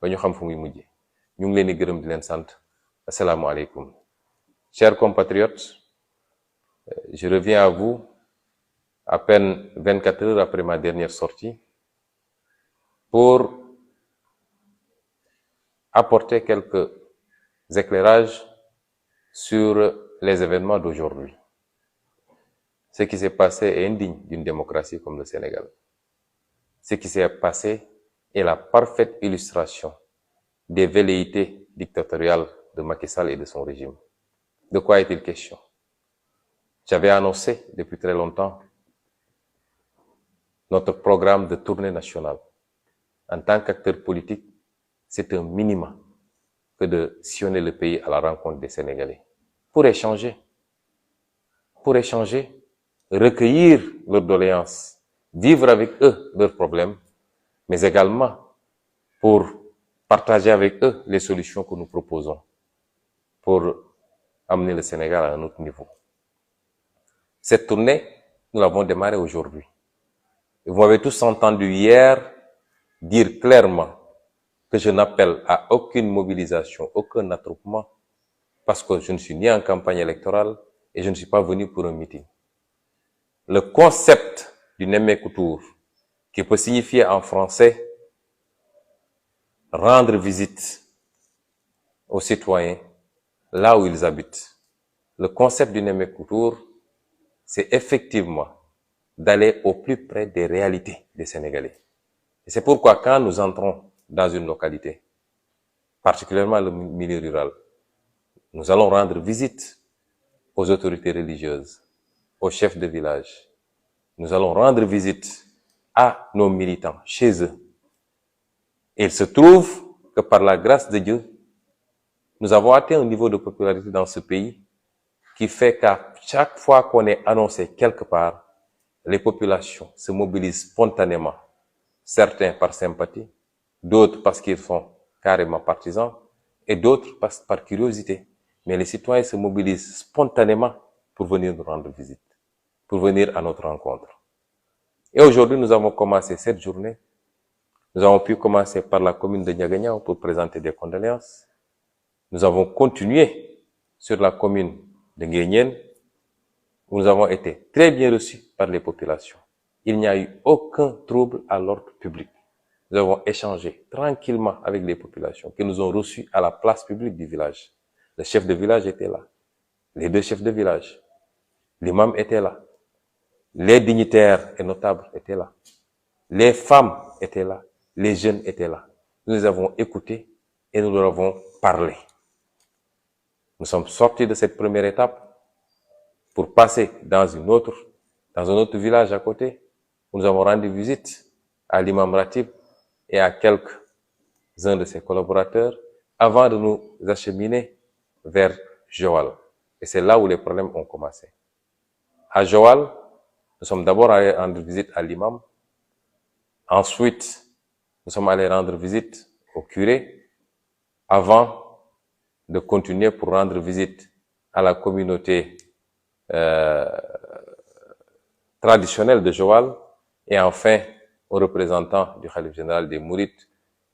ba ñu xam fu muy mujjee ñu ngi leen di gërëm di leen sant asalaamaaleykum. Chers compatriotes, je reviens à vous à peine 24 heures après ma dernière sortie pour apporter quelques éclairages sur les événements d'aujourd'hui. Ce qui s'est passé est indigne d'une démocratie comme le Sénégal. Ce qui s'est passé est la parfaite illustration des velléités dictatoriales de Macky Sall et de son régime. De quoi est-il question? J'avais annoncé depuis très longtemps notre programme de tournée nationale. En tant qu'acteur politique, c'est un minimum que de sillonner le pays à la rencontre des Sénégalais. Pour échanger, recueillir leurs doléances, vivre avec eux leurs problèmes, mais également pour partager avec eux les solutions que nous proposons pour amener le Sénégal à un autre niveau. Cette tournée, nous l'avons démarrée aujourd'hui. Vous m'avez tous entendu hier dire clairement que je n'appelle à aucune mobilisation, aucun attroupement, parce que je ne suis ni en campagne électorale et je ne suis pas venu pour un meeting. Le concept du Nemmekou Tour, qui peut signifier en français rendre visite aux citoyens là où ils habitent. Le concept du Nemmekou Tour, c'est effectivement d'aller au plus près des réalités des Sénégalais. Et c'est pourquoi quand nous entrons dans une localité, particulièrement le milieu rural, nous allons rendre visite aux autorités religieuses, aux chefs de village. Nous allons rendre visite à nos militants, chez eux. Et il se trouve que par la grâce de Dieu, nous avons atteint un niveau de popularité dans ce pays qui fait qu'à chaque fois qu'on est annoncé quelque part, les populations se mobilisent spontanément, certains par sympathie, d'autres parce qu'ils sont carrément partisans, et d'autres par curiosité. Mais les citoyens se mobilisent spontanément pour venir nous rendre visite, pour venir à notre rencontre. Et aujourd'hui, nous avons commencé cette journée. Nous avons pu commencer par la commune de Niagagna pour présenter des condoléances. Nous avons continué sur la commune de Nguyen, où nous avons été très bien reçus par les populations. Il n'y a eu aucun trouble à l'ordre public. Nous avons échangé tranquillement avec les populations qui nous ont reçus à la place publique du village. Le chef de village était là, les deux chefs de village, l'imam était là, les dignitaires et notables étaient là, les femmes étaient là, les jeunes étaient là. Nous les avons écoutés et nous leur avons parlé. Nous sommes sortis de cette première étape pour passer dans un autre village à côté, où nous avons rendu visite à l'imam Ratib et à quelques-uns de ses collaborateurs avant de nous acheminer vers Joal. Et c'est là où les problèmes ont commencé. À Joal, nous sommes d'abord allés rendre visite à l'imam. Ensuite, nous sommes allés rendre visite au curé avant de continuer pour rendre visite à la communauté traditionnelle de Joal et enfin aux représentants du Khalife général des Mourides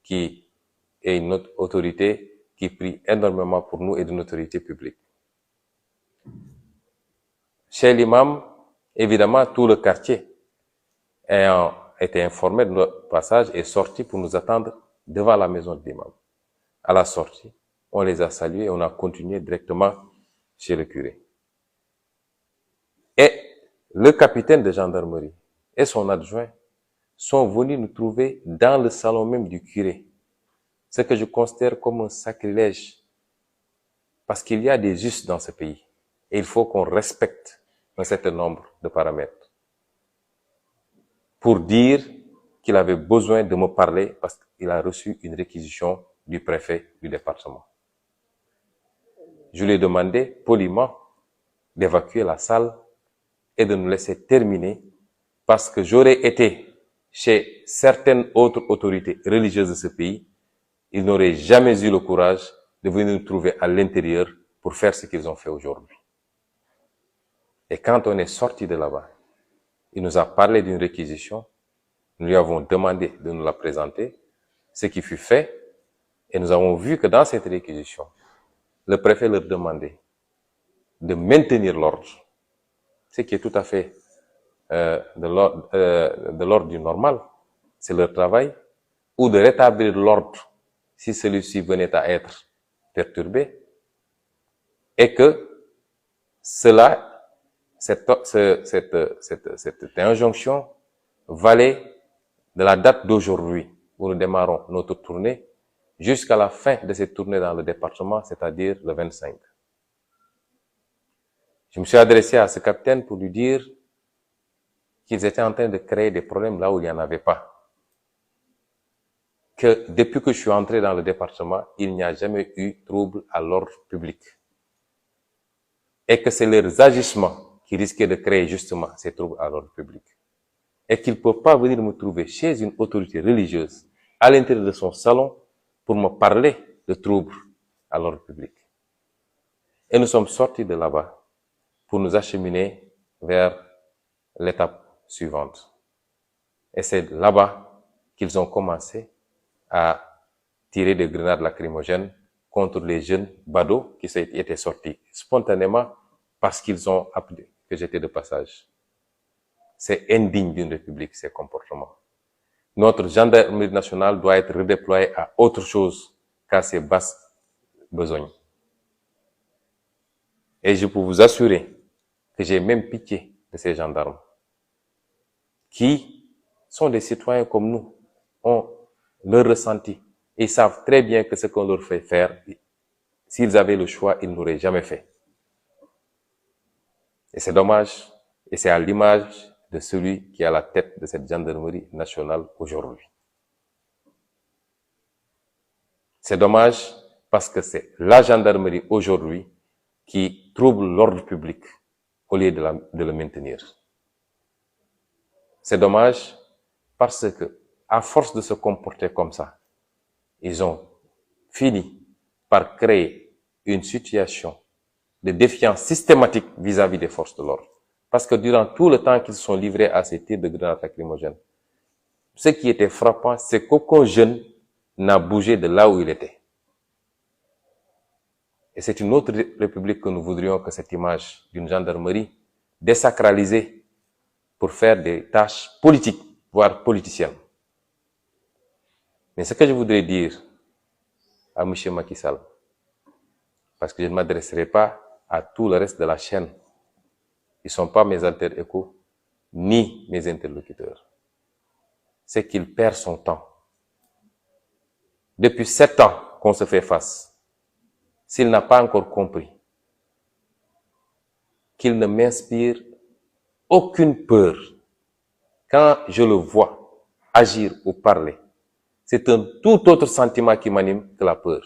qui est une autre autorité qui prie énormément pour nous et d'une autorité publique. Chez l'imam, évidemment, tout le quartier ayant été informé de notre passage est sorti pour nous attendre devant la maison de l'imam. À la sortie, on les a salués et on a continué directement chez le curé. Et le capitaine de gendarmerie et son adjoint sont venus nous trouver dans le salon même du curé. Ce que je considère comme un sacrilège. Parce qu'il y a des us dans ce pays. Et il faut qu'on respecte un certain nombre de paramètres. Pour dire qu'il avait besoin de me parler parce qu'il a reçu une réquisition du préfet du département. Je lui ai demandé poliment d'évacuer la salle et de nous laisser terminer parce que j'aurais été chez certaines autres autorités religieuses de ce pays, ils n'auraient jamais eu le courage de venir nous trouver à l'intérieur pour faire ce qu'ils ont fait aujourd'hui. Et quand on est sorti de là-bas, il nous a parlé d'une réquisition, nous lui avons demandé de nous la présenter, ce qui fut fait, Et nous avons vu que dans cette réquisition, le préfet leur demandait de maintenir l'ordre, ce qui est tout à fait de l'ordre du normal, c'est leur travail, ou de rétablir l'ordre si celui-ci venait à être perturbé, et que cela, cette injonction valait de la date d'aujourd'hui où nous démarrons notre tournée jusqu'à la fin de cette tournée dans le département, c'est-à-dire le 25. Je me suis adressé à ce capitaine pour lui dire qu'ils étaient en train de créer des problèmes là où il n'y en avait pas. Que depuis que je suis entré dans le département, il n'y a jamais eu trouble à l'ordre public. Et que c'est leurs agissements qui risquaient de créer justement ces troubles à l'ordre public. Et qu'ils ne peuvent pas venir me trouver chez une autorité religieuse, à l'intérieur de son salon, pour me parler de troubles à l'ordre public. Et nous sommes sortis de là-bas pour nous acheminer vers l'étape suivante. Et c'est là-bas qu'ils ont commencé à tirer des grenades lacrymogènes contre les jeunes badauds qui étaient sortis spontanément parce qu'ils ont appelé que j'étais de passage. C'est indigne d'une république, ces comportements. Notre gendarmerie nationale doit être redéployée à autre chose qu'à ses basses besognes. Et je peux vous assurer que j'ai même pitié de ces gendarmes qui sont des citoyens comme nous, ont leur ressenti et ils savent très bien que ce qu'on leur fait faire, s'ils avaient le choix, ils n'auraient jamais fait. Et c'est dommage, et c'est à l'image de celui qui est à la tête de cette gendarmerie nationale aujourd'hui. C'est dommage parce que c'est la gendarmerie aujourd'hui qui trouble l'ordre public au lieu de le maintenir. C'est dommage parce que, à force de se comporter comme ça, ils ont fini par créer une situation de défiance systématique vis-à-vis des forces de l'ordre. Parce que durant tout le temps qu'ils sont livrés à ces tirs de grenades lacrymogènes, ce qui était frappant, c'est qu'aucun jeune n'a bougé de là où il était. Et c'est une autre république que nous voudrions que cette image d'une gendarmerie désacralisée pour faire des tâches politiques, voire politiciennes. Mais ce que je voudrais dire à M. Macky Sall, parce que je ne m'adresserai pas à tout le reste de la chaîne, ils ne sont pas mes alter ego, ni mes interlocuteurs, c'est qu'il perd son temps. Depuis 7 ans qu'on se fait face, s'il n'a pas encore compris qu'il ne m'inspire aucune peur quand je le vois agir ou parler, c'est un tout autre sentiment qui m'anime que la peur.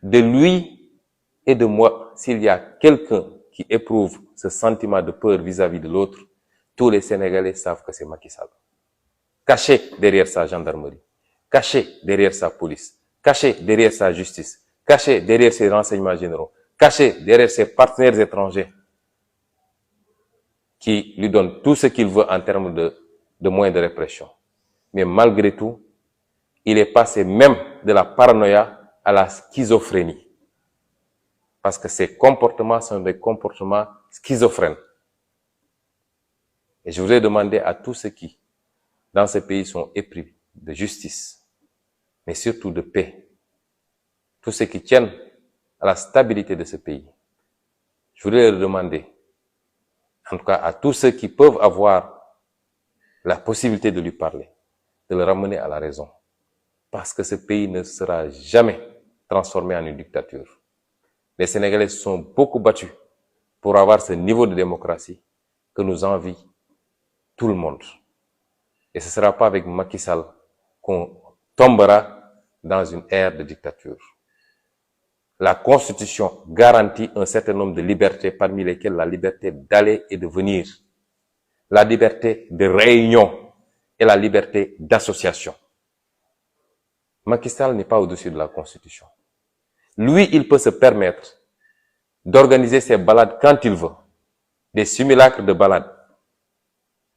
De lui et de moi, s'il y a quelqu'un qui éprouve ce sentiment de peur vis-à-vis de l'autre, tous les Sénégalais savent que c'est Macky Sall. Caché derrière sa gendarmerie, caché derrière sa police, caché derrière sa justice, caché derrière ses renseignements généraux, caché derrière ses partenaires étrangers qui lui donnent tout ce qu'il veut en termes de moyens de répression. Mais malgré tout, il est passé même de la paranoïa à la schizophrénie. Parce que ces comportements sont des comportements schizophrènes. Et je voudrais demander à tous ceux qui, dans ce pays, sont épris de justice, mais surtout de paix, tous ceux qui tiennent à la stabilité de ce pays, je voudrais leur demander, en tout cas à tous ceux qui peuvent avoir la possibilité de lui parler, de le ramener à la raison. Parce que ce pays ne sera jamais transformé en une dictature. Les Sénégalais se sont beaucoup battus pour avoir ce niveau de démocratie que nous envie tout le monde. Et ce ne sera pas avec Macky Sall qu'on tombera dans une ère de dictature. La Constitution garantit un certain nombre de libertés, parmi lesquelles la liberté d'aller et de venir, la liberté de réunion et la liberté d'association. Macky Sall n'est pas au-dessus de la Constitution. Lui, il peut se permettre d'organiser ses balades quand il veut, des simulacres de balades,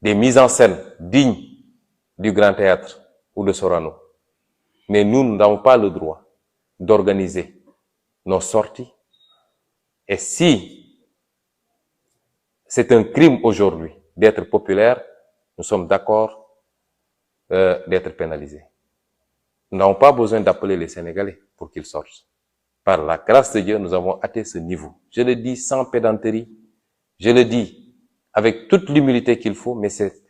des mises en scène dignes du Grand Théâtre ou de Sorano. Mais nous n'avons pas le droit d'organiser nos sorties. Et si c'est un crime aujourd'hui d'être populaire, nous sommes d'accord d'être pénalisés. Nous n'avons pas besoin d'appeler les Sénégalais pour qu'ils sortent. Par la grâce de Dieu, nous avons atteint ce niveau. Je le dis sans pédanterie, je le dis avec toute l'humilité qu'il faut, mais c'est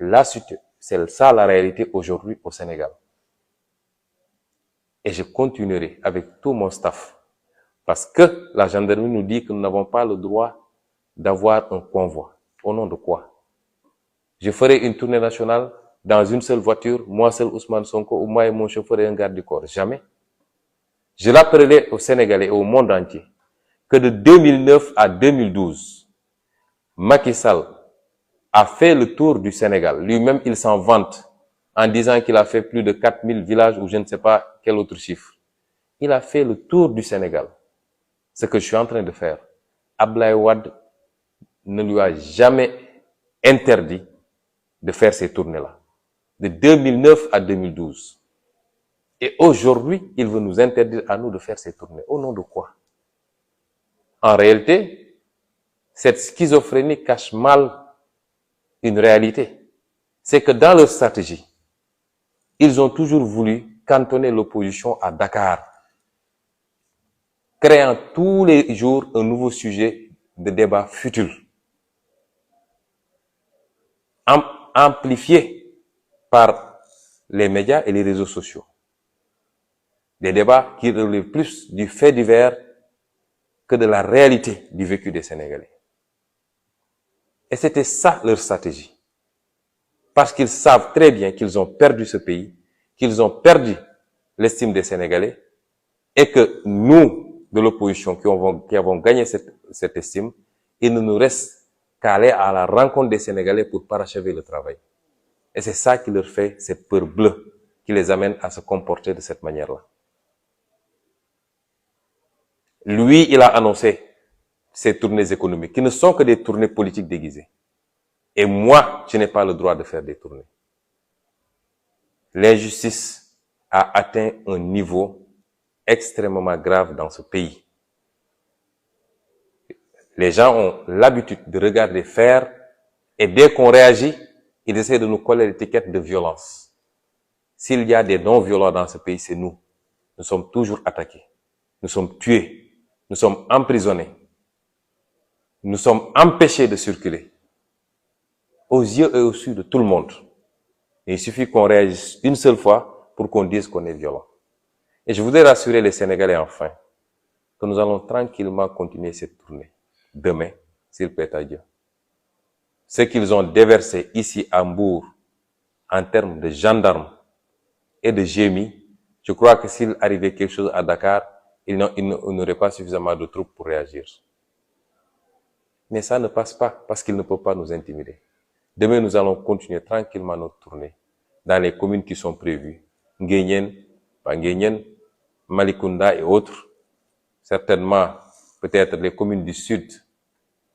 ça la réalité aujourd'hui au Sénégal. Et je continuerai avec tout mon staff, parce que la gendarmerie nous dit que nous n'avons pas le droit d'avoir un convoi. Au nom de quoi? Je ferai une tournée nationale dans une seule voiture, moi seul Ousmane Sonko, ou moi et mon chauffeur et un garde du corps. Jamais. Je rappellerai aux Sénégalais et au monde entier que de 2009 à 2012, Macky Sall a fait le tour du Sénégal. Lui-même, il s'en vante en disant qu'il a fait plus de 4000 villages ou je ne sais pas quel autre chiffre. Il a fait le tour du Sénégal. Ce que je suis en train de faire. Abdoulaye Wade ne lui a jamais interdit de faire ces tournées-là. De 2009 à 2012. Et aujourd'hui, il veut nous interdire à nous de faire ces tournées. Au nom de quoi? En réalité, cette schizophrénie cache mal une réalité. C'est que dans leur stratégie, ils ont toujours voulu cantonner l'opposition à Dakar, créant tous les jours un nouveau sujet de débat futile, amplifié par les médias et les réseaux sociaux. Des débats qui relèvent plus du fait divers que de la réalité du vécu des Sénégalais. Et c'était ça leur stratégie. Parce qu'ils savent très bien qu'ils ont perdu ce pays, qu'ils ont perdu l'estime des Sénégalais, et que nous, de l'opposition, qui avons gagné cette estime, il ne nous reste qu'à aller à la rencontre des Sénégalais pour parachever le travail. Et c'est ça qui leur fait cette peur bleue, qui les amène à se comporter de cette manière-là. Lui, il a annoncé ces tournées économiques, qui ne sont que des tournées politiques déguisées. Et moi, je n'ai pas le droit de faire des tournées. L'injustice a atteint un niveau extrêmement grave dans ce pays. Les gens ont l'habitude de regarder faire, et dès qu'on réagit, ils essaient de nous coller l'étiquette de violence. S'il y a des non-violents dans ce pays, c'est nous. Nous sommes toujours attaqués. Nous sommes tués. Nous sommes emprisonnés. Nous sommes empêchés de circuler. Aux yeux et au su de tout le monde. Et il suffit qu'on réagisse une seule fois pour qu'on dise qu'on est violent. Et je voudrais rassurer les Sénégalais enfin que nous allons tranquillement continuer cette tournée. Demain, s'il plaît à Dieu. Ce qu'ils ont déversé ici à Mbour en termes de gendarmes et de GMI, je crois que s'il arrivait quelque chose à Dakar, il n'aurait pas suffisamment de troupes pour réagir. Mais ça ne passe pas parce qu'ils ne peuvent pas nous intimider. Demain, nous allons continuer tranquillement notre tournée dans les communes qui sont prévues. Nguyen, Malikunda et autres. Certainement, peut-être les communes du sud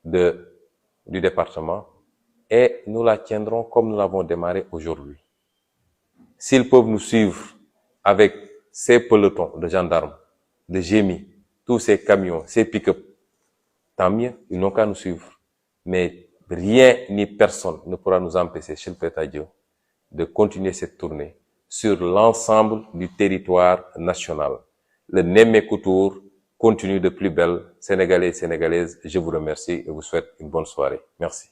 du département. Et nous la tiendrons comme nous l'avons démarré aujourd'hui. S'ils peuvent nous suivre avec ces pelotons de gendarmes, de GMI, tous ces camions, ces pick-up, tant mieux, ils n'ont qu'à nous suivre. Mais rien ni personne ne pourra nous empêcher, chez le Père Dieu, de continuer cette tournée sur l'ensemble du territoire national. Le Némé-Coutour continue de plus belle. Sénégalais et Sénégalaises, je vous remercie et vous souhaite une bonne soirée. Merci.